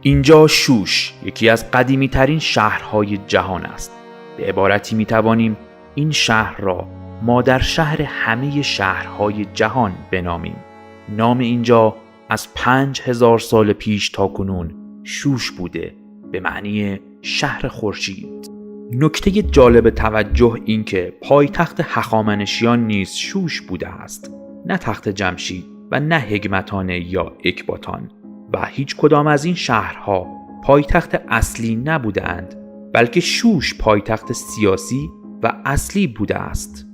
اینجا شوش یکی از قدیمی ترین شهرهای جهان است. به عبارتی می توانیم این شهر را مادر شهر همه شهرهای جهان بنامیم. نام اینجا از 5000 سال پیش تا کنون شوش بوده، به معنی شهر خورشید. نکته جالب توجه این که پایتخت هخامنشیان نیز شوش بوده است، نه تخت جمشید و نه هگمتانه یا اکباتان، و هیچ کدام از این شهرها پایتخت اصلی نبودند، بلکه شوش پایتخت سیاسی و اصلی بوده است.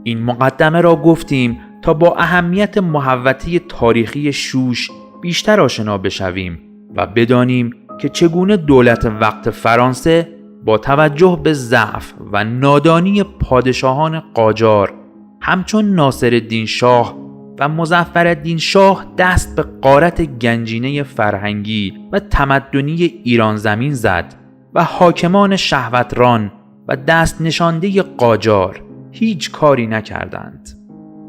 این مقدمه را گفتیم تا با اهمیت محوطه تاریخی شوش بیشتر آشنا بشویم و بدانیم که چگونه دولت وقت فرانسه با توجه به ضعف و نادانی پادشاهان قاجار همچون ناصرالدین شاه و مظفرالدین شاه دست به غارت گنجینه فرهنگی و تمدنی ایران زمین زد و حاکمان شهوتران و دست نشانده قاجار هیچ کاری نکردند.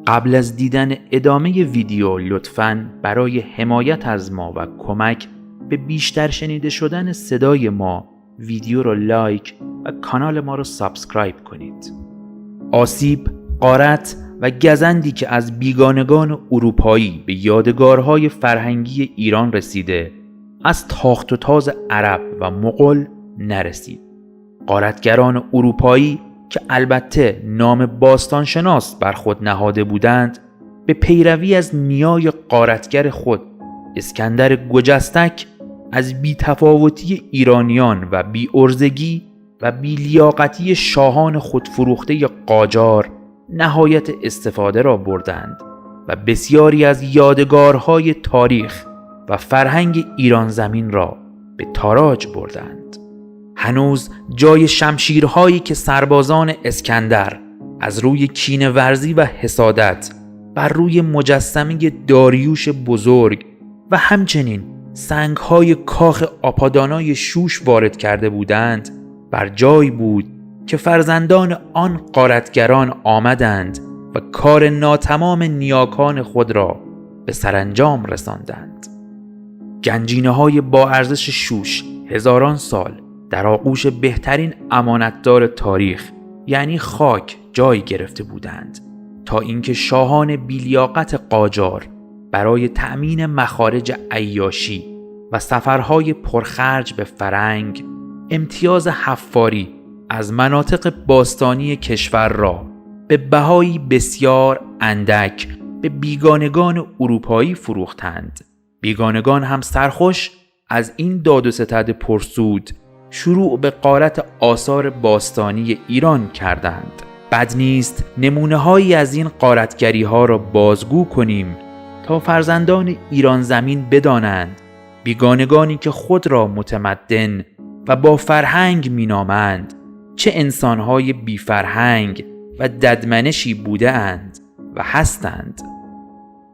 قبل از دیدن ادامه ویدیو لطفاً برای حمایت از ما و کمک به بیشتر شنیده شدن صدای ما ویدیو رو لایک و کانال ما رو سابسکرایب کنید. آسیب، غارت و گزندی که از بیگانگان اروپایی به یادگارهای فرهنگی ایران رسیده از تاخت و تاز عرب و مغول نرسید. غارتگران اروپایی که البته نام باستانشناس بر خود نهاده بودند، به پیروی از نیای غارتگر خود اسکندر گجستک از بی‌تفاوتی ایرانیان و بی‌عرضگی و بی‌لیاقتی شاهان خودفروخته قاجار نهایت استفاده را بردند و بسیاری از یادگارهای تاریخ و فرهنگ ایران زمین را به تاراج بردند. هنوز جای شمشیرهایی که سربازان اسکندر از روی کینه ورزی و حسادت بر روی مجسمه داریوش بزرگ و همچنین سنگهای کاخ آپادانای شوش وارد کرده بودند بر جای بود که فرزندان آن غارتگران آمدند و کار ناتمام نیاکان خود را به سرانجام رساندند. گنجینه‌های با ارزش شوش هزاران سال در آغوش بهترین امانتدار تاریخ یعنی خاک جای گرفته بودند تا اینکه شاهان بی‌لیاقت قاجار برای تأمین مخارج عیاشی و سفرهای پرخرج به فرنگ امتیاز حفاری از مناطق باستانی کشور را به بهایی بسیار اندک به بیگانگان اروپایی فروختند. بیگانگان هم سرخوش از این داد و ستد پرسود شروع به غارت آثار باستانی ایران کردند. بد نیست نمونه هایی از این غارتگری ها را بازگو کنیم تا فرزندان ایران زمین بدانند بیگانگانی که خود را متمدن و با فرهنگ مینامند چه انسانهای بی فرهنگ و ددمنشی بوده اند و هستند.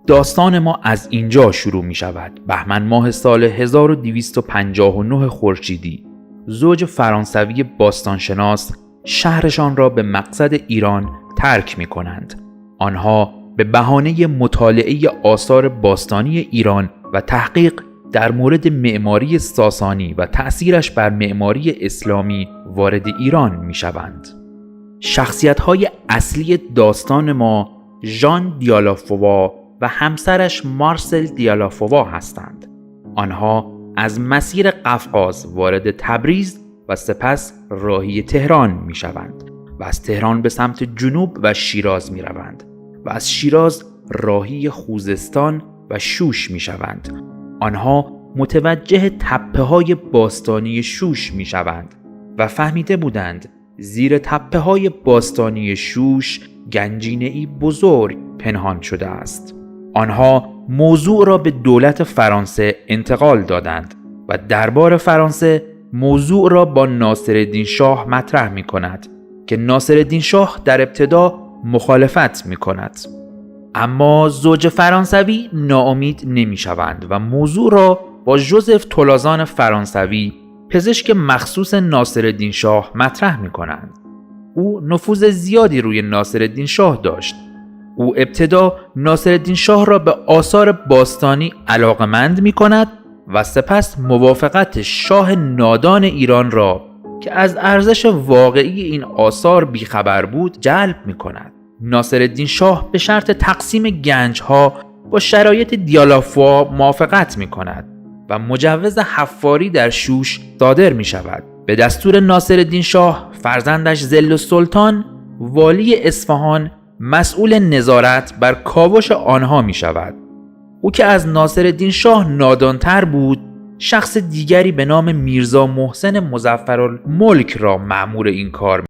داستان ما از اینجا شروع می شود. بهمن ماه سال 1259 خورشیدی زوج فرانسوی باستانشناس شهرشان را به مقصد ایران ترک می کنند. آنها به بهانه مطالعه آثار باستانی ایران و تحقیق در مورد معماری ساسانی و تأثیرش بر معماری اسلامی وارد ایران می شوند. شخصیت‌های اصلی داستان ما ژان دیالافوا و همسرش مارسل دیالافوا هستند. آنها از مسیر قفقاز وارد تبریز و سپس راهی تهران می شوند و از تهران به سمت جنوب و شیراز می روند و از شیراز راهی خوزستان و شوش می شوند. آنها متوجه تپه‌های باستانی شوش می شوند و فهمیده بودند زیر تپه‌های باستانی شوش گنجینه‌ای بزرگ پنهان شده است. آنها موضوع را به دولت فرانسه انتقال دادند و دربار فرانسه موضوع را با ناصرالدین شاه مطرح می کند که ناصرالدین شاه در ابتدا مخالفت می کند. اما زوج فرانسوی ناامید نمی شوند و موضوع را با ژوزف تولازان فرانسوی پزشک مخصوص ناصرالدین شاه مطرح می کنند. او نفوذ زیادی روی ناصرالدین شاه داشت. او ابتدا ناصرالدین شاه را به آثار باستانی علاقمند می کند و سپس موافقت شاه نادان ایران را که از ارزش واقعی این آثار بیخبر بود جلب می کند. ناصرالدین شاه به شرط تقسیم گنجها با شرایط دیالافوا موافقت می کند و مجوز حفاری در شوش صادر می شود. به دستور ناصرالدین شاه فرزندش ظل السلطان والی اصفهان مسئول نظارت بر کاوش آنها می شود. او که از ناصرالدین شاه نادانتر بود، شخص دیگری به نام میرزا محسن مظفرالملک را مأمور این کار